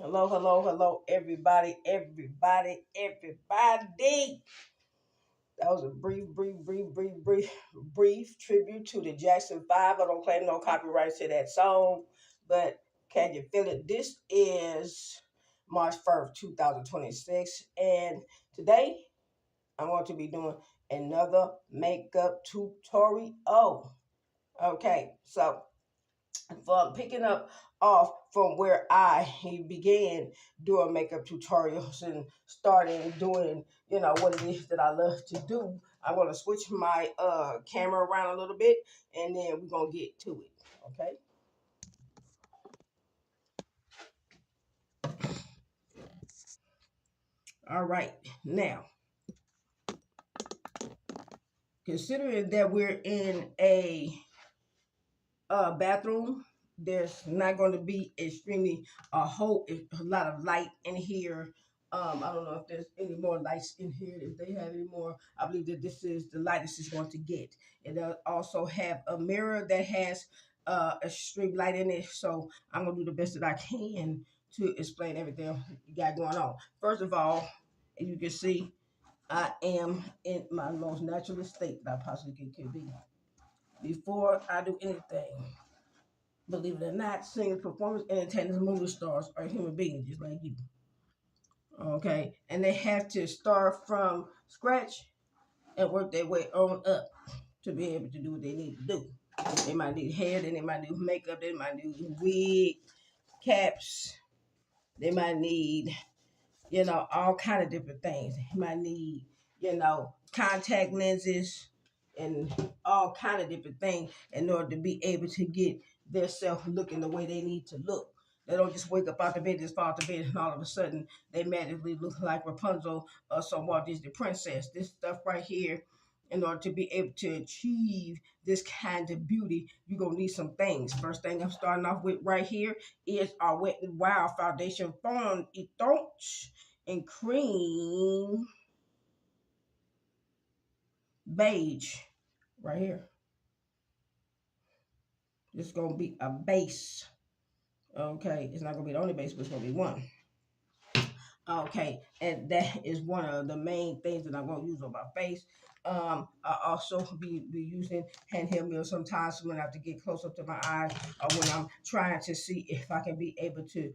Hello, hello, hello, everybody, everybody, everybody. That was a brief tribute to the Jackson 5. I don't claim no copyrights to that song, but can you feel it? This is March 1st, 2026, and today I'm going to be doing another makeup tutorial. Okay, so from picking up off from where I began doing makeup tutorials and starting doing, what it is that I love to do. I'm gonna switch my camera around a little bit and then we're gonna get to it. Okay. All right. Now, considering that we're in a bathroom, there's not going to be extremely a lot of light in here. I don't know if there's any more lights in here. If they have any more, I believe that this is the lightest it's going to get. It does also have a mirror that has a street light in it. So I'm gonna do the best that I can to explain everything you got going on. First of all, as you can see, I am in my most natural state that I possibly could be. Before I do anything, believe it or not, singers, performers, entertainers, movie stars are human beings just like you. Okay? And they have to start from scratch and work their way on up to be able to do what they need to do. They might need hair, then they might need makeup, they might need wig, caps, they might need, all kind of different things. They might need, contact lenses and all kind of different things in order to be able to get their self looking the way they need to look. They don't just wake up out the bed, just fall out the bed, and all of a sudden they magically look like Rapunzel or some Walt Disney princess. This stuff right here, in order to be able to achieve this kind of beauty, you're gonna need some things. First thing I'm starting off with right here is our Wet n Wild Foundation Fond Etanche in cream beige right here. This is gonna be a base. Okay, it's not gonna be the only base, but it's gonna be one. Okay, and that is one of the main things that I'm gonna use on my face. I also be using handheld mirror sometimes when I have to get close up to my eyes or when I'm trying to see if I can be able to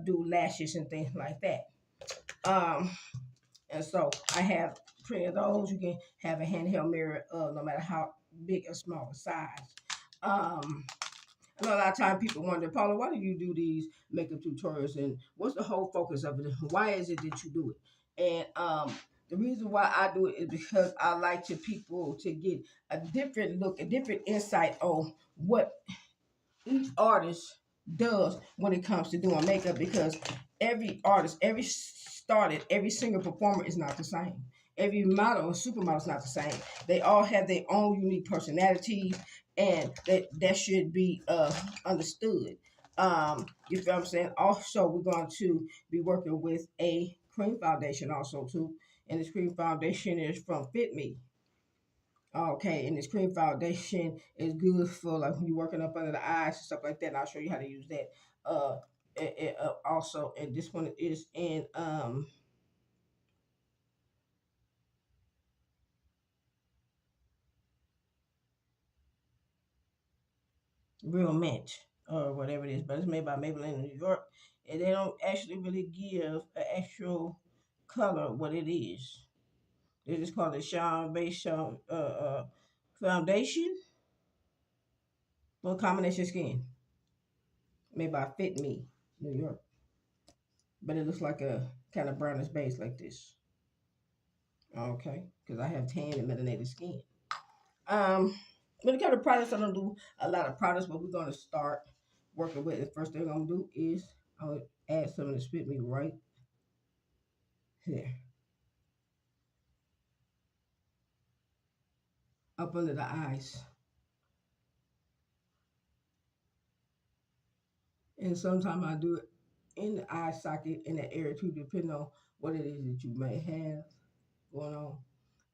do lashes and things like that. Um, and so I have plenty of those. You can have a handheld mirror, no matter how big or small the size. I know a lot of time people wonder, Paula, why do you do these makeup tutorials and what's the whole focus of it? Why is it that you do it? And the reason why I do it is because I like to people to get a different look, a different insight on what each artist does when it comes to doing makeup, because every artist, every single performer is not the same. Every model or supermodel is not the same. They all have their own unique personalities, and that should be understood. You feel what I'm saying? Also, we're going to be working with a cream foundation also too, and this cream foundation is from Fit Me. Okay, and this cream foundation is good for like when you're working up under the eyes and stuff like that. And I'll show you how to use that. Also, and this one is in real mint or whatever it is, but it's made by Maybelline in New York, and they don't actually really give an actual color what it is. They just call it Shine Base Foundation for combination skin, made by Fit Me, New York. But it looks like a kind of brownish base like this. Okay, because I have tan and melanated skin. When it comes to products, I don't do a lot of products, but we're going to start working with it. First thing I'm going to do is I'll add some of the Spit Me right here, up under the eyes. And sometimes I do it in the eye socket, in the area too, depending on what it is that you may have going on.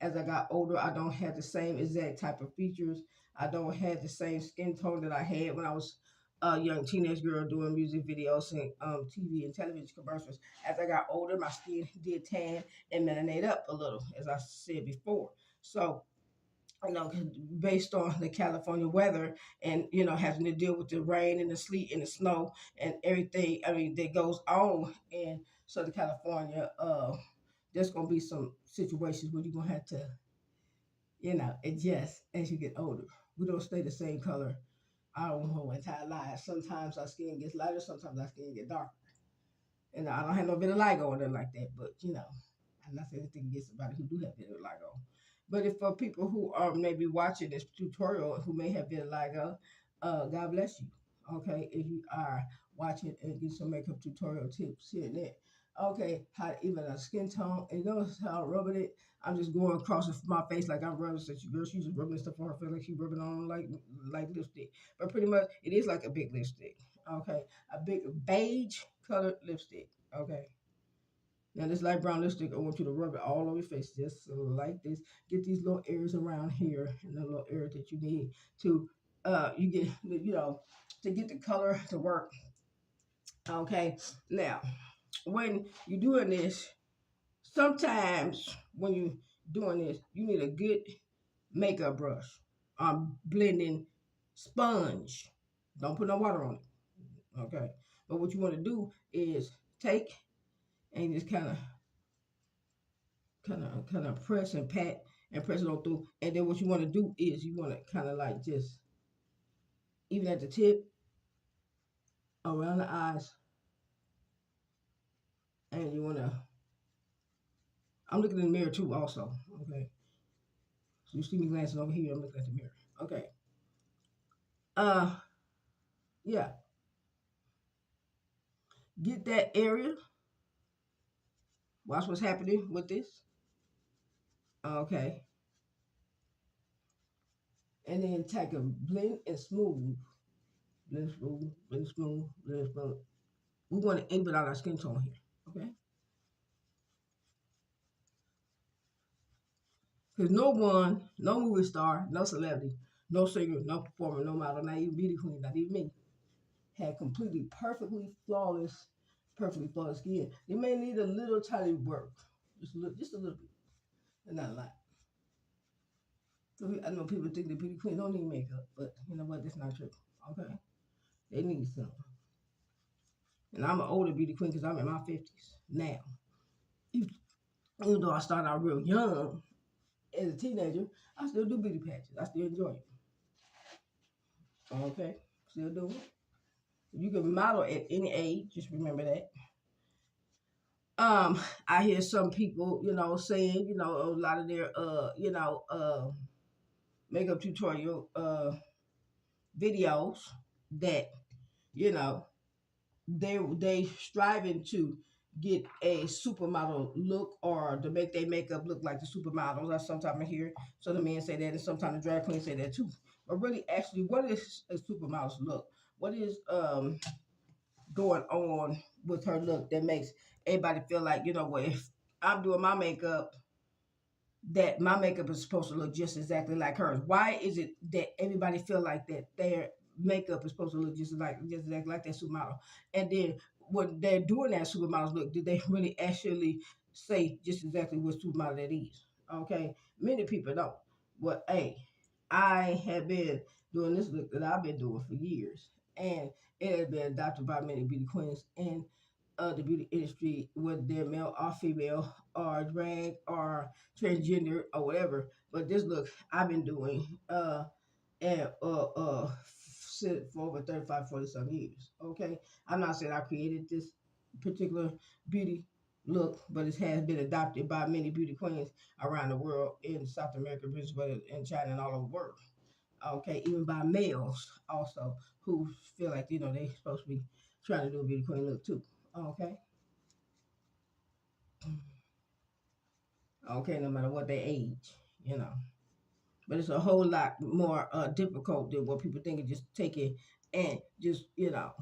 As I got older, I don't have the same exact type of features. I don't have the same skin tone that I had when I was a young teenage girl doing music videos and TV and television commercials. As I got older, my skin did tan and melanate up a little, as I said before. So, you know, based on the California weather and, you know, having to deal with the rain and the sleet and the snow and everything, I mean, that goes on in Southern California, there's going to be some situations where you're going to have to, you know, adjust as you get older. We don't stay the same color our whole entire lives. Sometimes our skin gets lighter, sometimes our skin get darker. And I don't have no vitiligo or nothing like that, but you know, I'm not saying anything against somebody who do have vitiligo. But if for people who are maybe watching this tutorial who may have vitiligo, God bless you. Okay, if you are watching and get some makeup tutorial tips here and there. Okay, how even a skin tone, and you notice how I'm rubbing it. I'm just going across my face like I'm rubbing. Such a girl, she's just rubbing stuff on her face like she's rubbing on like lipstick. But pretty much, it is like a big lipstick. Okay, a big beige colored lipstick. Okay. Now this light brown lipstick, I want you to rub it all over your face, just like this. Get these little areas around here and the little area that you need to, you get, you know, to get the color to work. Okay. Now, when you're doing this, sometimes when you're doing this, you need a good makeup brush. Blending sponge. Don't put no water on it. Okay. But what you want to do is take and just kind of press and pat and press it on through. And then what you want to do is you want to kind of like just even at the tip around the eyes, and you want to. I'm looking in the mirror too, also. Okay, so you see me glancing over here. I'm looking at the mirror. Okay. Uh, yeah. Get that area. Watch what's happening with this. Okay. And then take a blend and smooth. Blend smooth, blend smooth, blend smooth. We want to even out our skin tone here. Okay. Because no one, no movie star, no celebrity, no singer, no performer, no model, not even beauty queen, not even me, had perfectly flawless skin. You may need a little tiny work, just a little bit, and not a lot. So I know people think that beauty queens don't need makeup, but you know what? That's not true. Okay, they need some. And I'm an older beauty queen because I'm in my 50s now. Even though I started out real young as a teenager, I still do beauty patches. I still enjoy it. Okay, still do it. You can model at any age. Just remember that. I hear some people, you know, saying, you know, a lot of their, makeup tutorial videos that, you know, they striving to get a supermodel look or to make their makeup look like the supermodels. I sometimes hear some of the men say that, and sometimes the drag queens say that too. But really, actually, what is a supermodel's look? What is going on with her look that makes everybody feel like, you know what, if I'm doing my makeup, that my makeup is supposed to look just exactly like hers. Why is it that everybody feel like that their makeup is supposed to look just exactly like that supermodel? And then when they're doing that supermodel look, did they really actually say just exactly what supermodel that is? Okay, many people don't. But hey, I have been doing this look that I've been doing for years, and it has been adopted by many beauty queens and the beauty industry, whether they're male or female or drag or transgender or whatever. But this look I've been doing and for over 35, 40 some years. Okay. I'm not saying I created this particular beauty look, but it has been adopted by many beauty queens around the world in South America, Brazil, in China, and all over the world. Okay, even by males also who feel like, you know, they supposed to be trying to do a beauty queen look too. Okay. Okay, no matter what their age, you know. But it's a whole lot more difficult than what people think of just taking and just, you know,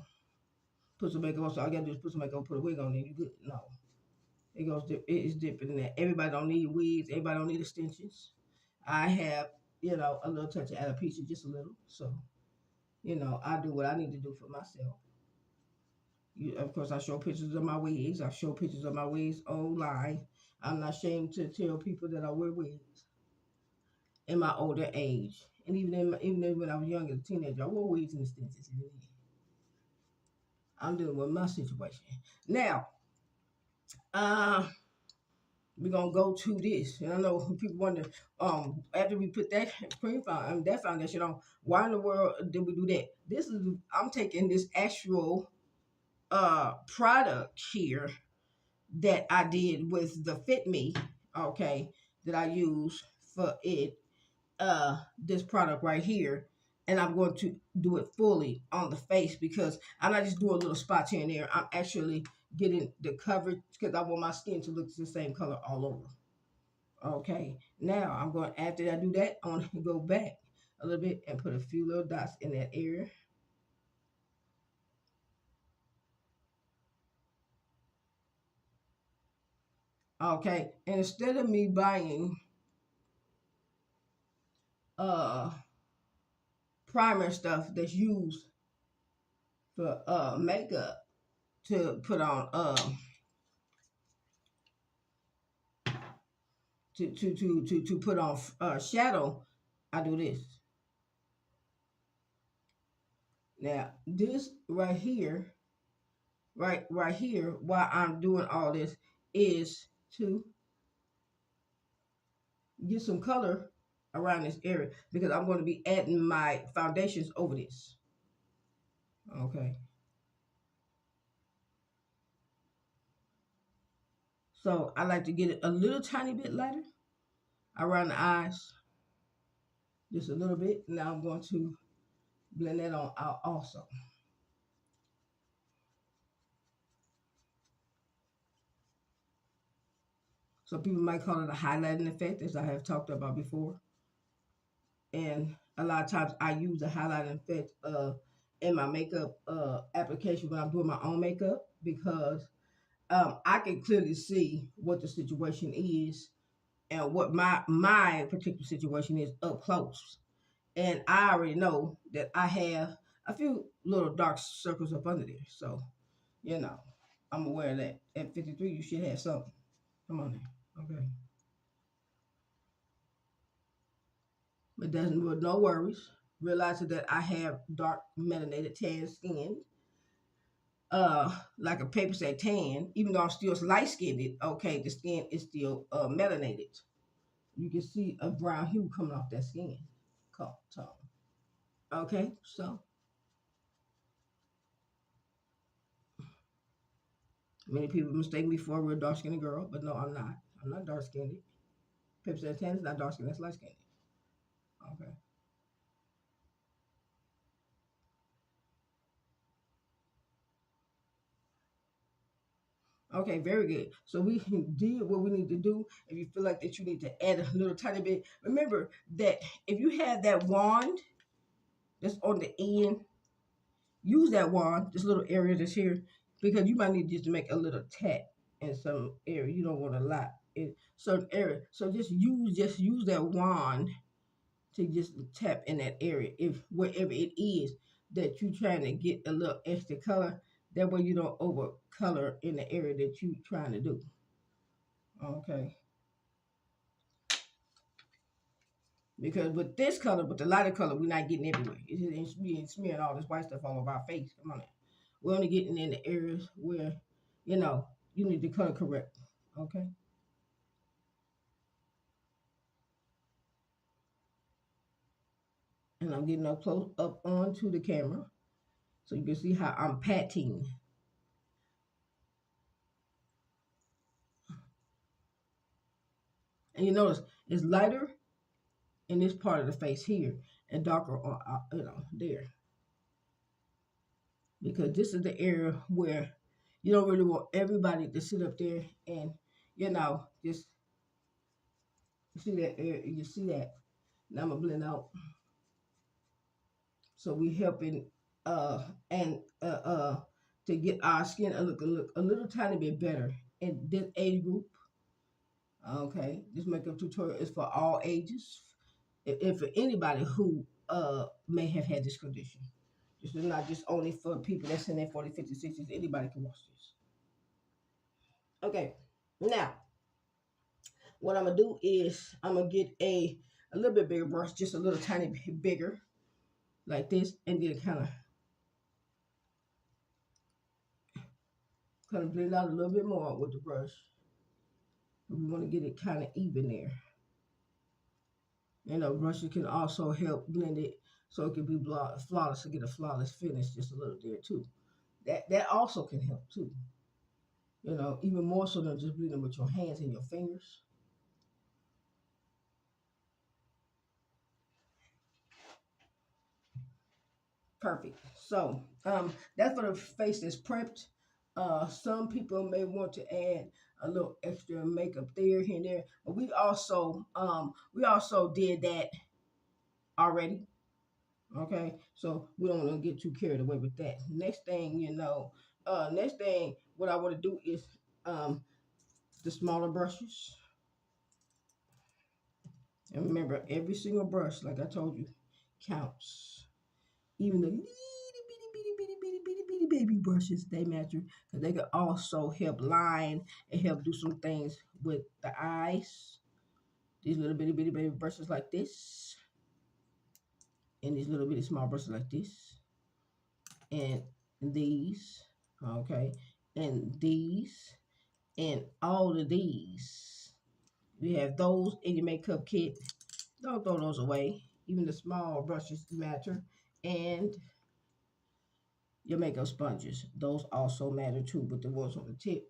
put some makeup on. So all you gotta do is put some makeup, put a wig on, and you good. No. It is different than that. Everybody don't need wigs, everybody don't need extensions. I have, you know, a little touch of alopecia, just a little. So I do what I need to do for myself. Of course, I show pictures of my wigs. I show pictures of my wigs online. I'm not ashamed to tell people that I wear wigs in my older age. And even when I was younger, a teenager, I wore wigs and extensions. I'm dealing with my situation. Now, uh, we're gonna go to this. And I know people wonder, after we put that that foundation on, why in the world did we do that? I'm taking this actual product here that I did with the Fit Me, okay, that I use for it, this product right here, and I'm going to do it fully on the face because I'm not just doing little spots here and there. I'm actually getting the coverage because I want my skin to look the same color all over. Okay, now I'm going, after I do that, I want to go back a little bit and put a few little dots in that area. Okay, and instead of me buying uh primer stuff that's used for makeup to put on to put on shadow, I do this. Now this right here, while I'm doing all this, is to get some color around this area because I'm going to be adding my foundations over this. Okay, so I like to get it a little tiny bit lighter around the eyes, just a little bit. Now I'm going to blend that on out also. So people might call it a highlighting effect, as I have talked about before. And a lot of times I use the highlighting effect in my makeup application when I'm doing my own makeup because I can clearly see what the situation is and what my particular situation is up close. And I already know that I have a few little dark circles up under there. So, you know, I'm aware of that. At 53, you should have something. Come on there. Okay. But doesn't with no worries. Realizing that I have dark melanated tan skin, like a paper say tan, even though I'm still light skinned, okay, the skin is still melanated. You can see a brown hue coming off that skin tone. Okay, so many people mistake me for a real dark skinned girl, but no, I'm not. I'm not dark skinned. Paper say tan is not dark skinned, that's light skinned. Okay. Okay, very good. So we did what we need to do. If you feel like that you need to add a little tiny bit, remember that if you have that wand that's on the end, use that wand, this little area that's here, because you might need just to make a little tap in some area. You don't want a lot in certain area. So just use that wand to just tap in that area. If wherever it is that you're trying to get a little extra color, that way you don't over color in the area that you're trying to do. Okay. Because with this color, with the lighter color, we're not getting everywhere. It's being smearing all this white stuff all over our face. Come on now. We're only getting in the areas where, you need the color correct. Okay? And I'm getting up close up onto the camera so you can see how I'm patting. And you notice it's lighter in this part of the face here and darker on, there. Because this is the area where you don't really want everybody to sit up there and, just see that area. You see that. Now I'm gonna blend out. So we helping and to get our skin look a little tiny bit better in this age group. Okay, this makeup tutorial is for all ages, and for anybody who may have had this condition. This is not just only for people that's in their 40s, 50s, 60s. Anybody can watch this. Okay, now what I'm gonna do is I'm gonna get a little bit bigger brush, just a little tiny bit bigger, like this, and then kind of blend out a little bit more with the brush. We want to get it kind of even there. You know, brushes can also help blend it so it can be flawless, to get a flawless finish just a little there too. That also can help too. You know, even more so than just blending with your hands and your fingers. Perfect. So that's for the face that's prepped. Some people may want to add a little extra makeup there, here and there. But we also did that already. Okay, so we don't want to get too carried away with that. Next thing, what I want to do is the smaller brushes. And remember, every single brush, like I told you, counts. Even the itty bitty baby brushes, they matter because they can also help line and help do some things with the eyes. These little bitty baby brushes like this, and these little bitty small brushes like this, and these, okay, and these, and all of these. You have those in your makeup kit. Don't throw those away. Even the small brushes matter, and your makeup sponges. Those also matter too, but the ones on the tip,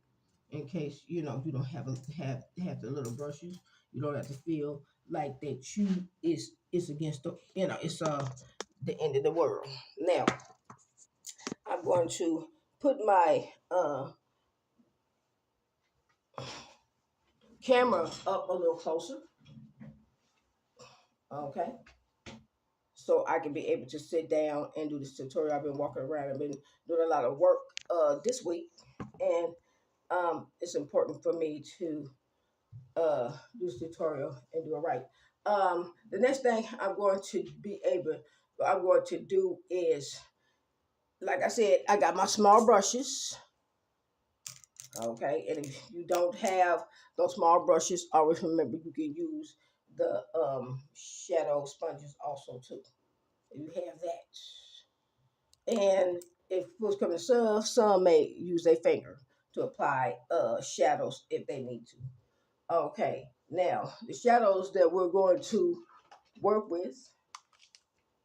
in case you know you don't have the little brushes, you don't have to feel like that you is against the it's the end of the world. Now I'm going to put my camera up a little closer, okay, so I can be able to sit down and do this tutorial. I've been walking around. I've been doing a lot of work this week, and it's important for me to do this tutorial and do it right. The next thing I'm going to do is, like I said, I got my small brushes. Okay, and if you don't have those small brushes, always remember you can use the shadow sponges also too. If you have that, and if push comes to shove, some may use their finger to apply shadows if they need to. Okay, now the shadows that we're going to work with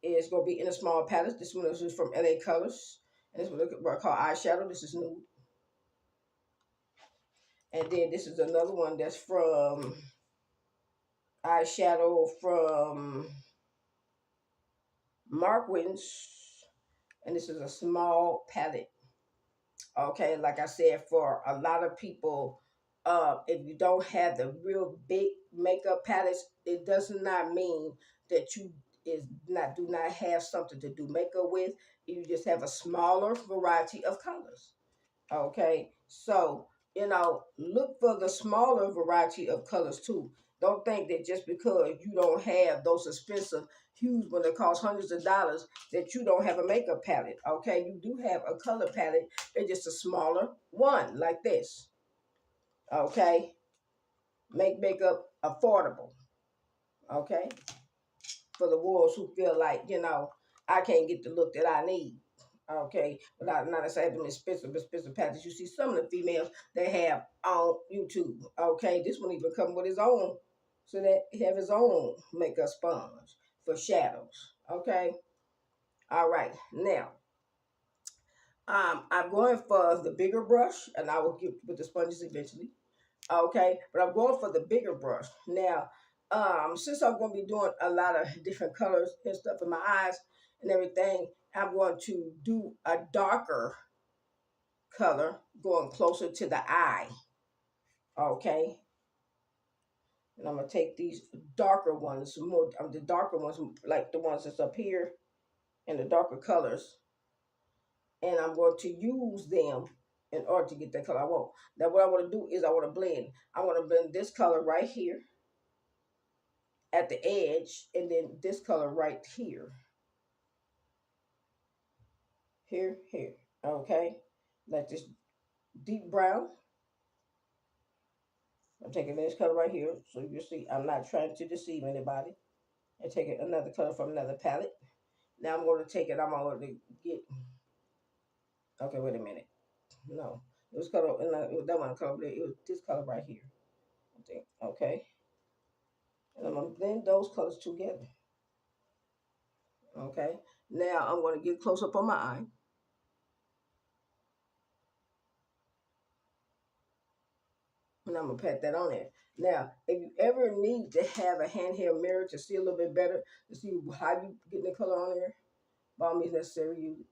is going to be in a small palette. This one is from LA Colors, and this one I call eyeshadow. This is new, and then this is another one that's from eyeshadow from Markwins, and this is a small palette. Okay, like I said, for a lot of people, if you don't have the real big makeup palettes, it does not mean that you do not have something to do makeup with. You just have a smaller variety of colors. Okay, so look for the smaller variety of colors too. Don't think that just because you don't have those expensive hues when they cost hundreds of dollars that you don't have a makeup palette. Okay, you do have a color palette. It's just a smaller one like this. Okay, make makeup affordable. Okay, for the ones who feel like I can't get the look that I need. Okay, without not necessarily having expensive patches. You see some of the females they have on YouTube. Okay, this one even come with his own, so that he have his own makeup sponge for shadows. Okay, all right. Now, I'm going for the bigger brush, and I will get with the sponges eventually. Okay, but I'm going for the bigger brush now. Since I'm going to be doing a lot of different colors and stuff in my eyes and everything, I'm going to do a darker color going closer to the eye. Okay, and I'm gonna take these darker ones, more the darker ones, like the ones that's up here, and the darker colors, and I'm going to use them in order to get that color I want. Now, what I want to do is I want to blend. I want to blend this color right here at the edge, and then this color right here. here, here. Okay, like this deep brown. I'm taking this color right here, so you see I'm not trying to deceive anybody. And taking another color from another palette. Now I'm going to take it. I'm going to get. Okay, wait a minute. No, it was color. That one color. It was this color right here. I think. Okay, and I'm going to blend those colors together. Okay. Now I'm going to get close up on my eye. And I'm going to pat that on there. Now, if you ever need to have a handheld mirror to see a little bit better, to see how you getting the color on there, by all means necessary, use it.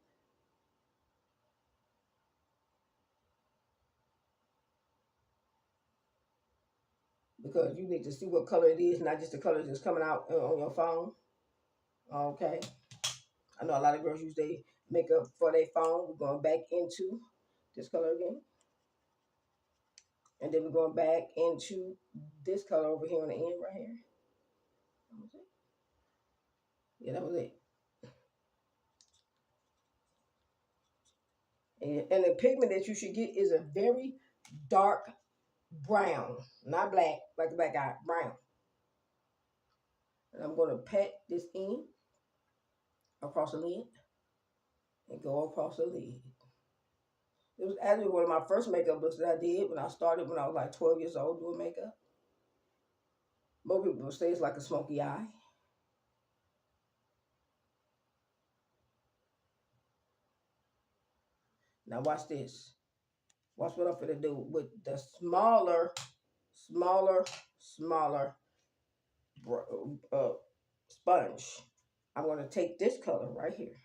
Because you need to see what color it is, not just the color that's coming out on your phone. Okay. I know a lot of girls use their makeup for their phone. We're going back into this color again. And then we're going back into this color over here on the end right here. That was it. Yeah, that was it. And the pigment that you should get is a very dark brown, not black, like the black eye, brown. And I'm going to pat this in across the lid and go across the lid. It was actually one of my first makeup looks that I did when I started when I was like 12 years old doing makeup. Most people will say it's like a smoky eye. Now watch this. Watch what I'm going to do with the smaller, smaller uh, sponge. I'm going to take this color right here.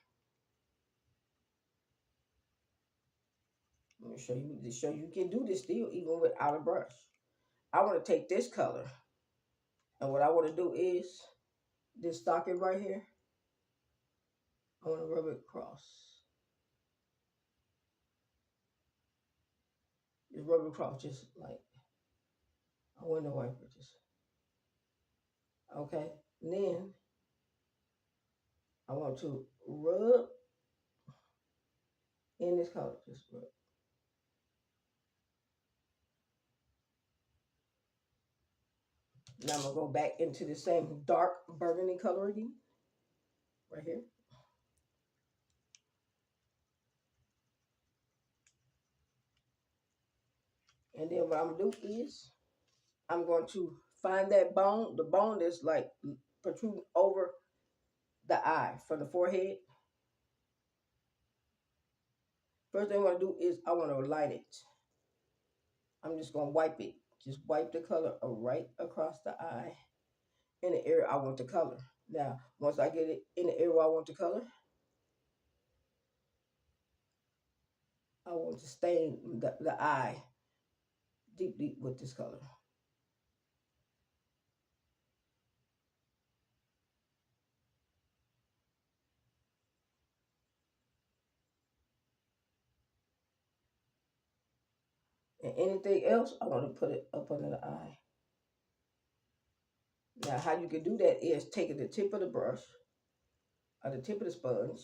Let me show you to show you can do this still even without a brush. I want to take this color, and what I want to do is this stocking right here. I want to rub it across. Just rub it across, just like a window wiper. Just okay. And then I want to rub in this color. Just rub. Now I'm gonna go back into the same dark burgundy color again, right here. And then what I'm gonna do is I'm going to find that bone, the bone that's like protruding over the eye from the forehead. First thing I want to do is I want to light it. I'm just going to wipe it. Just wipe the color right across the eye in the area I want the color. Now, once I get it in the area I want the color, I want to stain the eye deep, deep with this color. And anything else, I want to put it up under the eye. Now, how you can do that is taking the tip of the brush or the tip of the sponge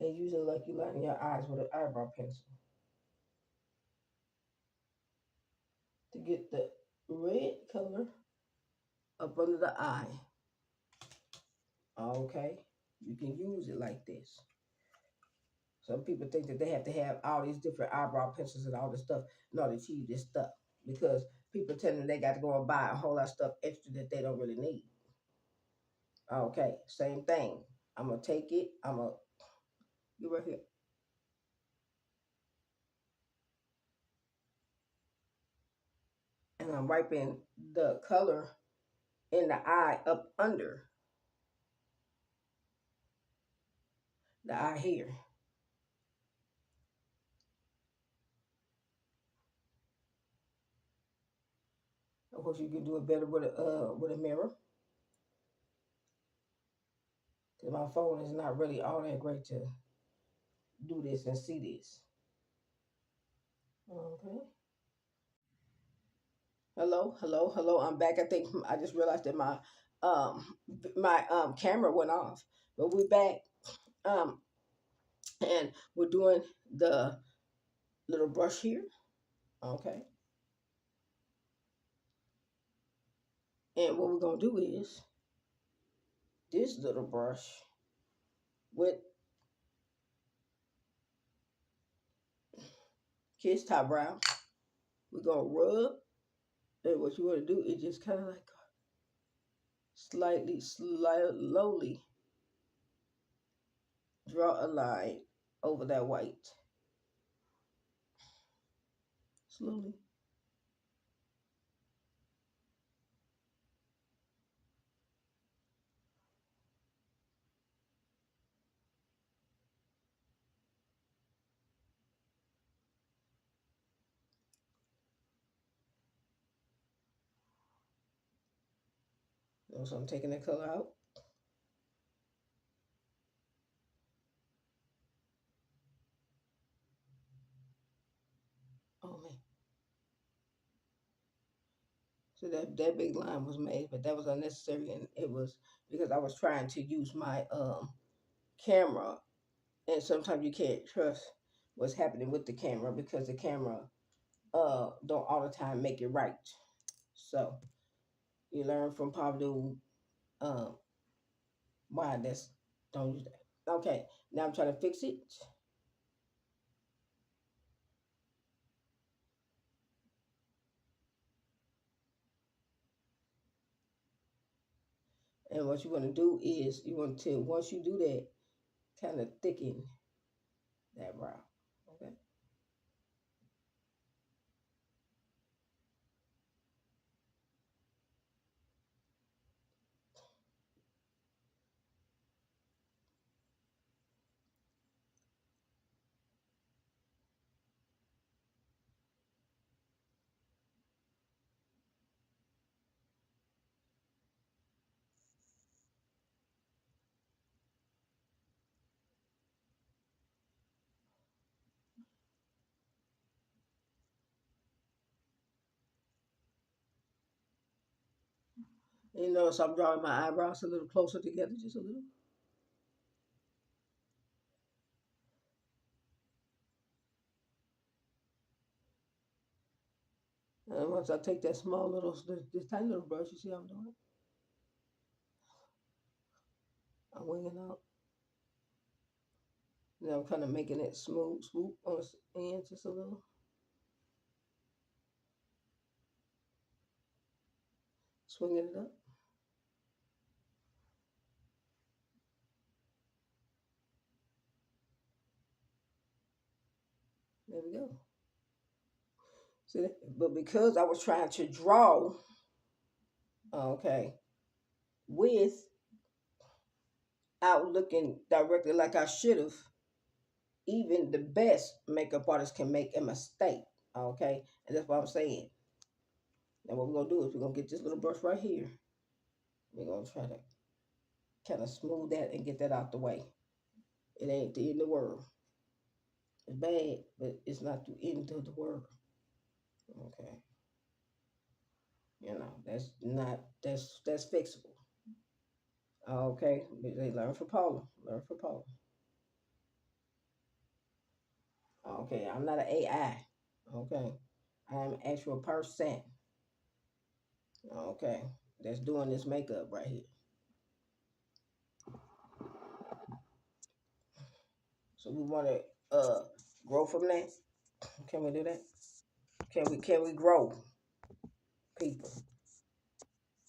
and using like you line your eyes with an eyebrow pencil to get the red color up under the eye. Okay, you can use it like this. Some people think that they have to have all these different eyebrow pencils and all this stuff in order to achieve this stuff because people tell them they got to go and buy a whole lot of stuff extra that they don't really need. Okay, same thing. I'm gonna take it. You right here, and I'm wiping the color in the eye up under the eye here. Of course, you can do it better with a mirror. Cause my phone is not really all that great to do this and see this. Okay. Hello, hello, hello. I'm back. I think I just realized that um my camera went off, but we're back. Um, and we're doing the little brush here. Okay, and what we're gonna do is this little brush with Kiss Top Brow. We're gonna rub, and what you want to do is just kind of like slowly draw a line over that white. Slowly. So I'm taking that color out. Oh man. So that big line was made, but that was unnecessary, and it was because I was trying to use my camera, and sometimes you can't trust what's happening with the camera because the camera don't all the time make it right. So you learn from Paula Abdul, um why that's don't use that. Okay, now I'm trying to fix it, and what you want to do is you want to once you do that, kind of thicken that brow. Okay. And you notice I'm drawing my eyebrows a little closer together, just a little. And once I take that small little, this tiny little brush, you see how I'm doing? I'm winging out. Now I'm kind of making it smooth, swoop on the end just a little. Swinging it up. There we go. See that? But because I was trying to draw, okay, without looking directly like I should have, even the best makeup artist can make a mistake. Okay, and that's what I'm saying. Now what we're gonna do is we're gonna get this little brush right here. We're gonna try to kind of smooth that and get that out the way. It ain't the end of the world. It's bad, but it's not the end of the world. Okay, that's fixable. Okay, they learn from Paula. Learn from Paula. Okay, I'm not an AI. Okay, I'm an actual person. Okay, that's doing this makeup right here. So we want to grow from that. Can we do that? Can we grow, people?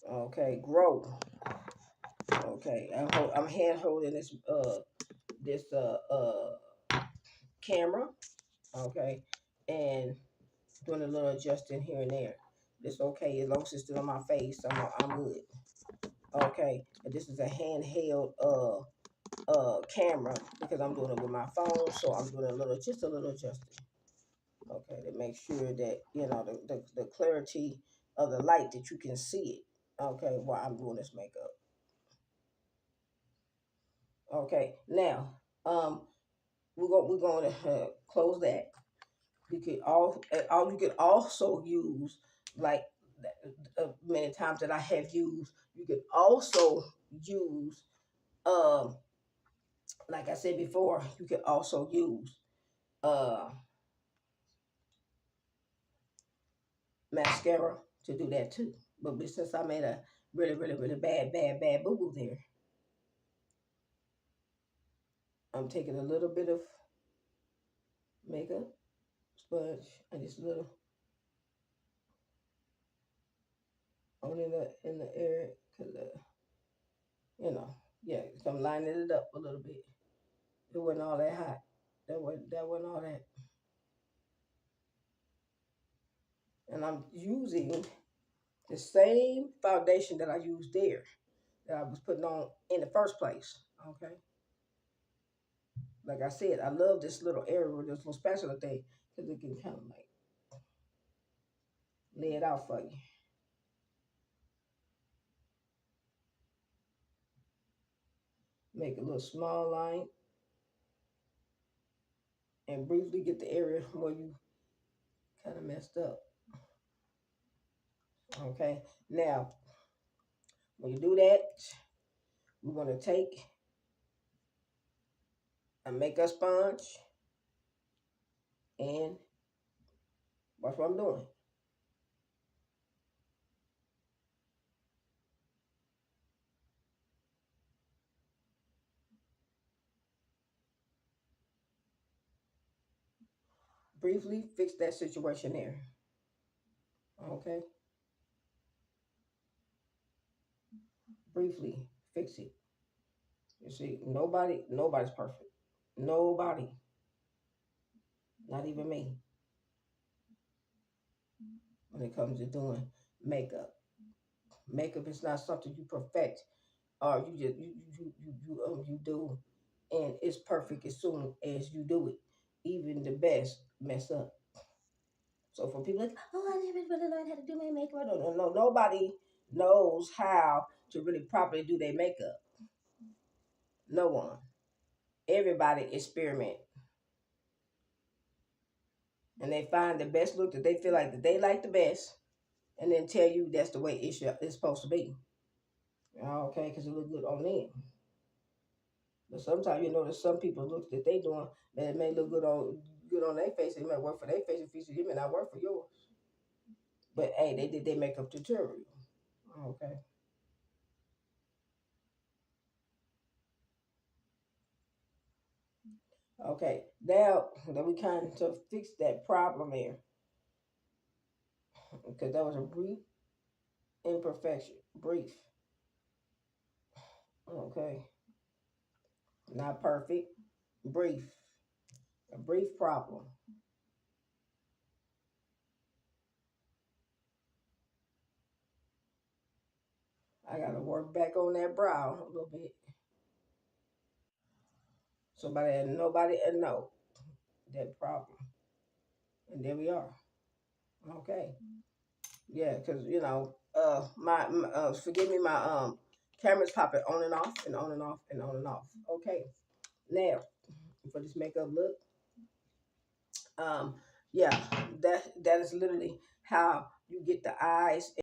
Okay, grow. Okay, I'm hand holding this camera. Okay, and doing a little adjusting here and there. It's okay as long as it's still on my face. I'm good. Okay, and this is a handheld camera because I'm doing it with my phone, so I'm doing just a little adjusting. Okay, to make sure that you know the clarity of the light that you can see it. Okay, while I'm doing this makeup. Okay, now we're going to close that. You could all you could also use like many times that I have used. You can also use, um, like I said before, you can also use uh, mascara to do that too. But since I made a really, really, really bad boo boo there, I'm taking a little bit of makeup sponge and just a little on in the area, cause you know, yeah, so I'm lining it up a little bit. It wasn't all that hot. That wasn't all that. And I'm using the same foundation that I used there that I was putting on in the first place. Okay. Like I said, I love this little area with this little spatula thing because it can kind of like lay it out for you. Make a little small line and briefly get the area where you kind of messed up. Okay. Now, when you do that, we're going to take a makeup sponge and watch what I'm doing. Briefly fix that situation there. Okay. Briefly fix it. You see, nobody's perfect. Nobody, not even me, when it comes to doing makeup. Makeup is not something you perfect or you just you do, and it's perfect as soon as you do it. Even the best mess up. So for people like, oh, I never really learned how to do my makeup. No, no, no. Nobody knows how to really properly do their makeup. No one. Everybody experiment, and they find the best look that they feel like that they like the best, and then tell you that's the way it's supposed to be. Okay, because it look good on them. But sometimes you know there's some people look that they doing that it may look good on their face. It may work for their facial features. It may not work for yours. But hey, they did their makeup tutorial. Okay. Okay. Now that we kind of fix that problem here, because that was a brief imperfection. Brief. Okay. Not perfect. Brief. A brief problem. I gotta work back on that brow a little bit. Somebody nobody know that problem. And there we are. Okay. Yeah, because forgive me, my camera's popping on and off and on and off and on and off. Okay. Now for this makeup look, um, yeah, that is literally how you get the eyes